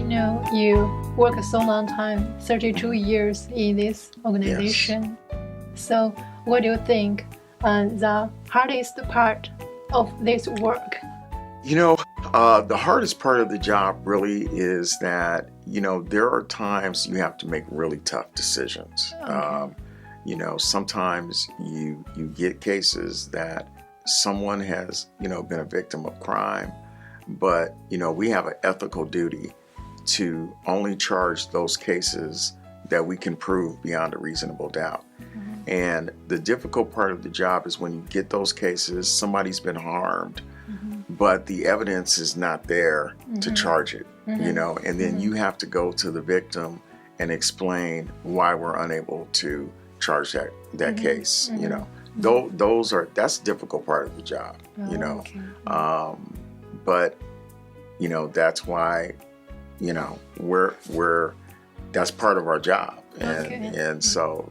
know you work so long time, 32 years in this organization. Yes. So what do you think the hardest part of this work? The hardest part of the job really is that, there are times you have to make really tough decisions. Okay. Sometimes you get cases that someone has, been a victim of crime, but, we have an ethical duty to only charge those cases that we can prove beyond a reasonable doubt. Mm-hmm. And the difficult part of the job is when you get those cases, somebody's been harmed, mm-hmm. but the evidence is not there mm-hmm. to charge it, mm-hmm. And then mm-hmm. you have to go to the victim and explain why we're unable to charge that mm-hmm. case, mm-hmm. That's the difficult part of the job, Okay. But, that's why, that's part of our job. And so,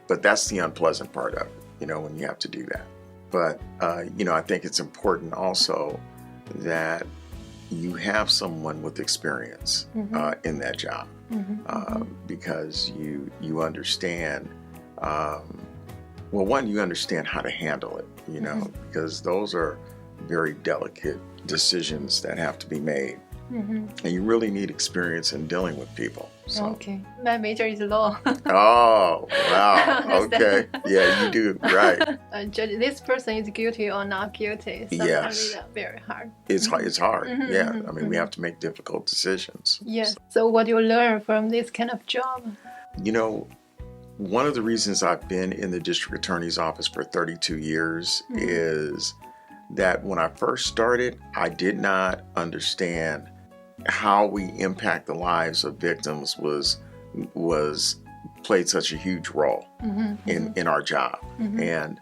but that's the unpleasant part of it, when you have to do that. But, I think it's important also that you have someone with experience mm-hmm. In that job mm-hmm. Because you understand, you understand how to handle it, mm-hmm. because those are very delicate decisions that have to be made. Mm-hmm. And you really need experience in dealing with people. So. Okay. My major is law. Oh, wow. Okay. Yeah, you do. Right. Judge, this person is guilty or not guilty. Sometimes yes. It's very hard. It's hard. Mm-hmm, yeah. Mm-hmm, I mean, we have to make difficult decisions. Yes. So what do you learn from this kind of job? One of the reasons I've been in the district attorney's office for 32 years mm-hmm. is that when I first started, I did not understand how we impact the lives of victims was played such a huge role mm-hmm, in our job. Mm-hmm. And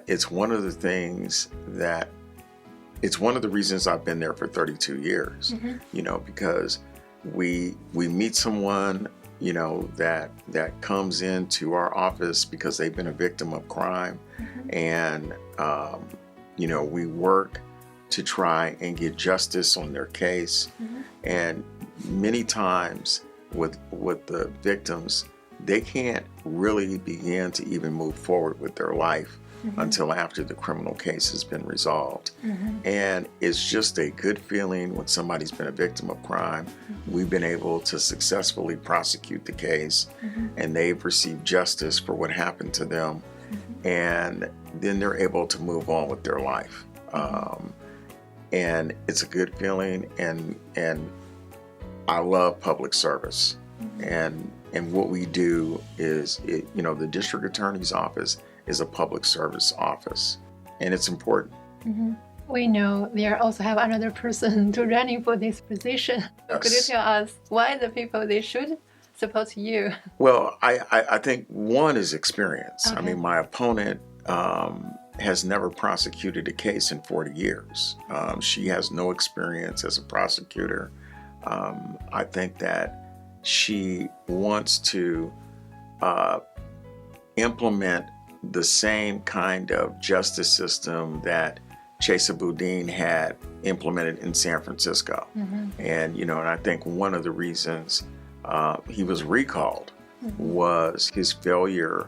it's one of the reasons I've been there for 32 years, mm-hmm. Because we meet someone, that comes into our office because they've been a victim of crime mm-hmm. and, we work to try and get justice on their case. Mm-hmm. And many times with the victims, they can't really begin to even move forward with their life mm-hmm. until after the criminal case has been resolved. Mm-hmm. And it's just a good feeling when somebody's been a victim of crime. Mm-hmm. We've been able to successfully prosecute the case mm-hmm. and they've received justice for what happened to them. Mm-hmm. And then they're able to move on with their life. And it's a good feeling, and I love public service. Mm-hmm. And what we do is, the district attorney's office is a public service office, and it's important. Mm-hmm. We know there also have another person to running for this position. Yes. Could you tell us why the people they should support you? Well, I think one is experience. Okay. I mean, my opponent has never prosecuted a case in 40 years. She has no experience as a prosecutor. I think that she wants to implement the same kind of justice system that Chesa Boudin had implemented in San Francisco. Mm-hmm. And I think one of the reasons he was recalled mm-hmm. was his failure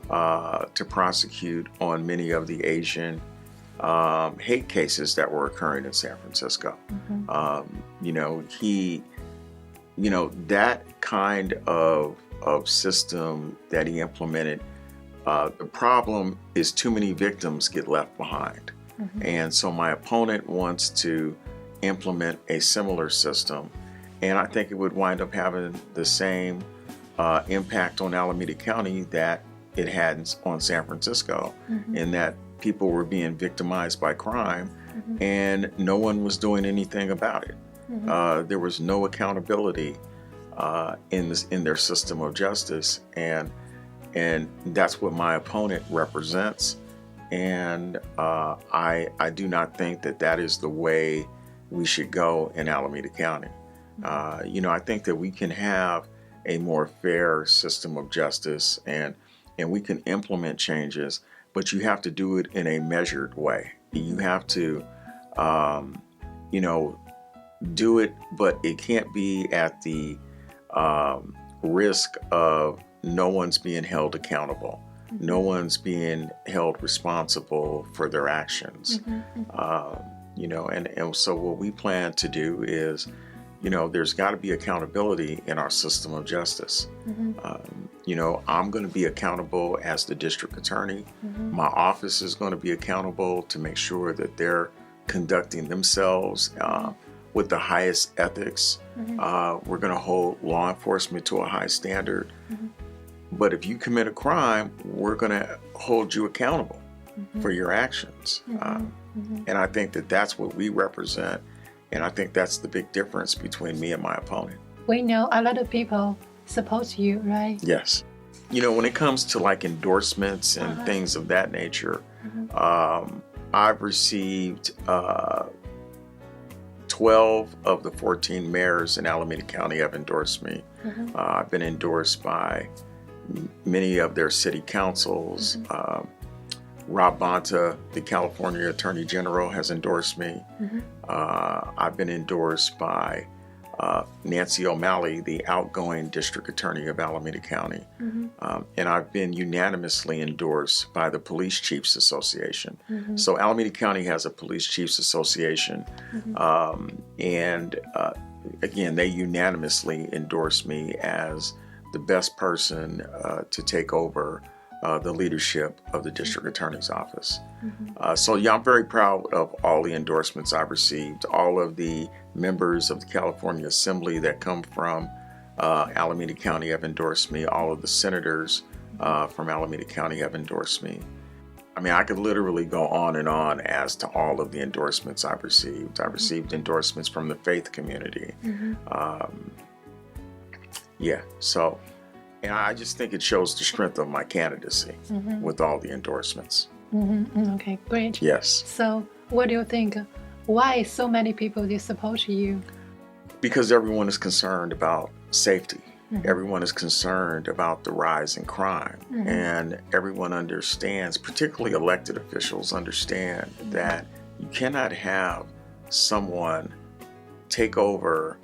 to prosecute on many of the Asian hate cases that were occurring in San Francisco. Mm-hmm. That kind of system that he implemented, the problem is too many victims get left behind. Mm-hmm. And so my opponent wants to implement a similar system, and I think it would wind up having the same impact on Alameda County that it had on San Francisco, mm-hmm. in that people were being victimized by crime mm-hmm. and no one was doing anything about it. Mm-hmm. There was no accountability in their system of justice, and that's what my opponent represents. And I do not think that is the way we should go in Alameda County. I think that we can have a more fair system of justice, and we can implement changes, but you have to do it in a measured way. You have to, do it, but it can't be at the risk of no one's being held accountable. No one's being held responsible for their actions. And so what we plan to do is, there's got to be accountability in our system of justice. I'm going to be accountable as the district attorney. My office is going to be accountable to make sure that they're conducting themselves with the highest ethics. We're going to hold law enforcement to a high standard. But if you commit a crime, we're going to hold you accountable for your actions. And I think that that's what we represent. And I think that's the big difference between me and my opponent. We know a lot of people support you, right? Yes. When it comes to like endorsements and things of that nature, I've received 12 of the 14 mayors in Alameda County have endorsed me. I've been endorsed by many of their city councils. Rob Bonta, the California Attorney General, has endorsed me. I've been endorsed by Nancy O'Malley, the outgoing District Attorney of Alameda County. And I've been unanimously endorsed by the Police Chiefs Association. So Alameda County has a Police Chiefs Association. Again, they unanimously endorsed me as the best person to take over the leadership of the District Attorney's Office. I'm very proud of all the endorsements I've received. All of the members of the California Assembly that come from Alameda County have endorsed me. All of the senators from Alameda County have endorsed me. I mean, I could literally go on and on as to all of the endorsements I've received. I've received endorsements from the faith community. And I just think it shows the strength of my candidacy with all the endorsements. Okay, great. Yes. So what do you think? Why so many people they support you? Because everyone is concerned about safety. Everyone is concerned about the rise in crime. And everyone understands, particularly elected officials understand that you cannot have someone take over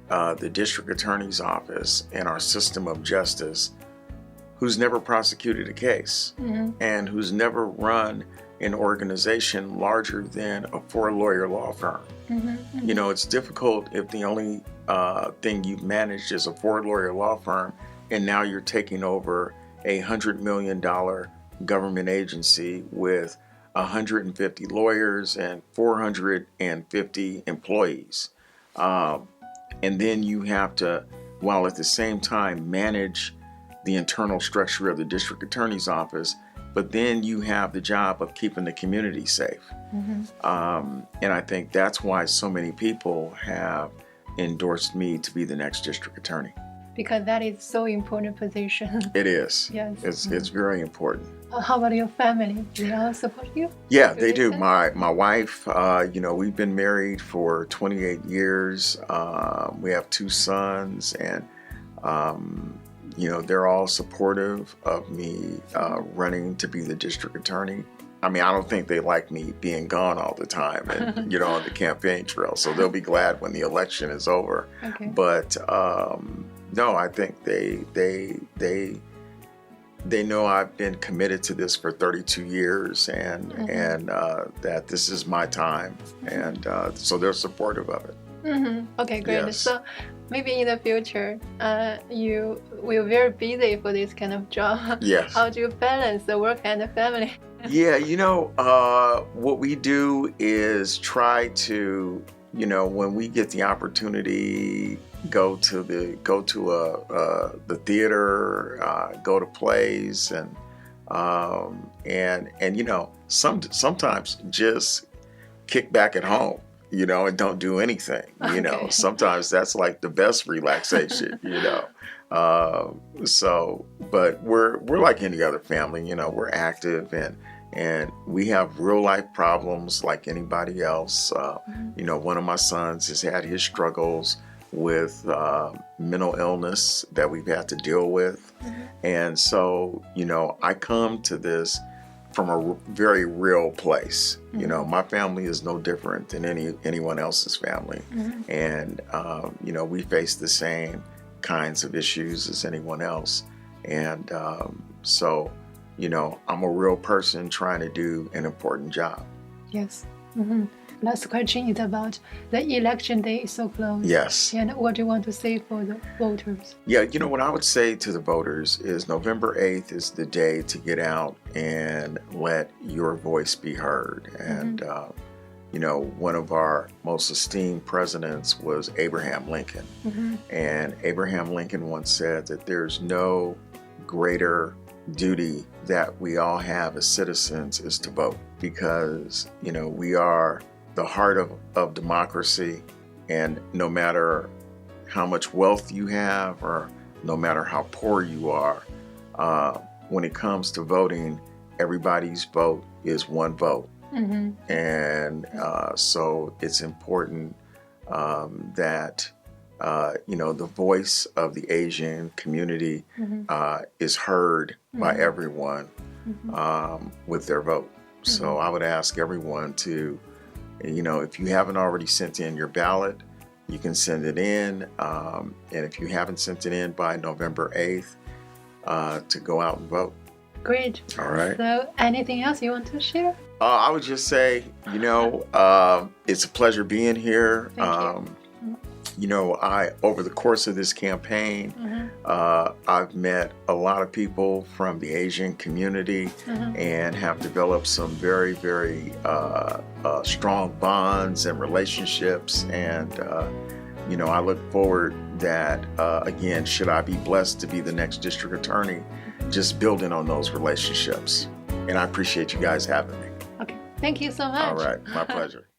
the district attorney's office and our system of justice who's never prosecuted a case and who's never run an organization larger than a 4-lawyer law firm. It's difficult if the only thing you've managed is a 4-lawyer law firm and now you're taking over a $100 million government agency with 150 lawyers and 450 employees. And then you have to, while at the same time manage the internal structure of the district attorney's office, but then you have the job of keeping the community safe. And I think that's why so many people have endorsed me to be the next district attorney. Because that is so important position. It is. Yes. It's very important. How about your family? Do they all support you? Yeah, they do. My wife, we've been married for 28 years. We have 2 sons, and they're all supportive of me running to be the district attorney. I mean, I don't think they like me being gone all the time and, on the campaign trail. So they'll be glad when the election is over. Okay. But no, I think they know I've been committed to this for 32 years and that this is my time. And so they're supportive of it. Okay, great. Yes. So maybe in the future, you will be very busy for this kind of job. Yes. How do you balance the work and the family? Yeah, what we do is try to, when we get the opportunity, go to the theater, go to plays, and sometimes just kick back at home, and don't do anything. Okay. Sometimes that's like the best relaxation, but we're like any other family, we're active and we have real life problems like anybody else. One of my sons has had his struggles with mental illness that we've had to deal with. And so, I come to this from a very real place. You know, my family is no different than anyone else's family. And, you know, we face the same kinds of issues as anyone else. And so, you know, I'm a real person trying to do an important job. Yes. Last question is about the election day is so close. Yes. And what do you want to say for the voters? Yeah, you know, what I would say to the voters is November 8th is the day to get out and let your voice be heard. And, you know, one of our most esteemed presidents was Abraham Lincoln. And Abraham Lincoln once said that there's no greater duty that we all have as citizens is to vote, because, you know, we are the heart of democracy, and no matter how much wealth you have or no matter how poor you are, when it comes to voting, everybody's vote is one vote. And so it's important that you know, the voice of the Asian community is heard by everyone with their vote. So I would ask everyone to, you know, if you haven't already sent in your ballot, you can send it in. And if you haven't sent it in by November 8th, to go out and vote. Great. All right. So anything else you want to share? I would just say, you know, it's a pleasure being here. Thank you. You know, over the course of this campaign, I've met a lot of people from the Asian community and have developed some very, very strong bonds and relationships. And, you know, I look forward that, again, should I be blessed to be the next district attorney, just building on those relationships. And I appreciate you guys having me. Okay. Thank you so much. All right. My pleasure.